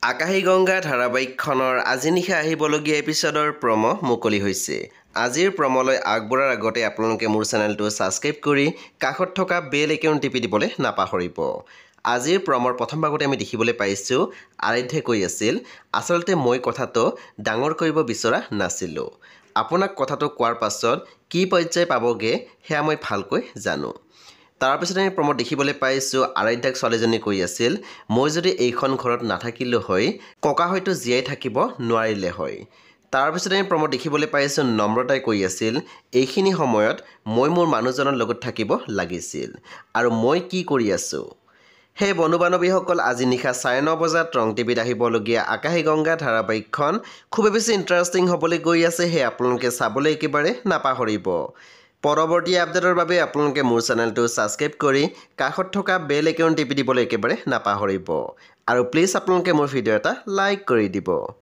আকাশী গংগা ধাৰাবাহিকখনৰ আজি নিশা আহিবলগীয়া এপিছডৰ প্ৰম' মুকলি হৈছে। আজিৰ প্ৰম'লৈ আগবঢ়াৰ আগতে আপোনালোকে মোৰ চেনেলটো ছাবস্ক্ৰাইব কৰি কাষত থকা বেল আইকন টিপি দিবলৈ নাপাহৰিব। আজিৰ প্ৰম'ৰ প্ৰথম ভাগতে আমি দেখিবলৈ পাইছোঁ আৰাধ্যাই কৈ আছিল, আচলতে মই কথাটো ডাঙৰ কৰিব বিচৰা নাছিলোঁ। আপোনাক কথাটো কোৱাৰ পাছত কি পৰ্যায় পাবগৈ সেয়া মই ভালকৈ জানো। তাৰপিছত আমি প্ৰম'ত দেখিবলৈ পাইছোঁ আৰাধ্যাক ছোৱালীজনী কৈ আছিল, মই যদি এইখন ঘৰত নাথাকিলোঁ হয় ককা হয়তো জীয়াই থাকিব নোৱাৰিলে হয়। তাৰপিছত আমি প্ৰম'ত দেখিবলৈ পাইছোঁ নম্ৰতাই কৈ আছিল, এইখিনি সময়ত মই মোৰ মানুহজনৰ লগত থাকিব লাগিছিল আৰু মই কি কৰি আছোঁ। সেই বন্ধু বান্ধৱীসকল আজি নিশা 9:30 বজাত ৰং টিভিত আহিবলগীয়া আকাশী গংগা ধাৰাবাহিকখন খুবেই বেছি ইণ্টাৰেষ্টিং হ'বলৈ গৈ আছে, সেই আপোনালোকে চাবলৈ একেবাৰে নাপাহৰিব। পৰৱৰ্তী আপডেটৰ বাবে আপোনালোকে মোৰ চেনেলটো ছাবস্ক্ৰাইব কৰি কাষত থকা বেল আইকন টিপি দিবলৈ একেবাৰে নাপাহৰিব আৰু প্লিজ আপোনালোকে মোৰ ভিডিঅ' এটা লাইক কৰি দিব।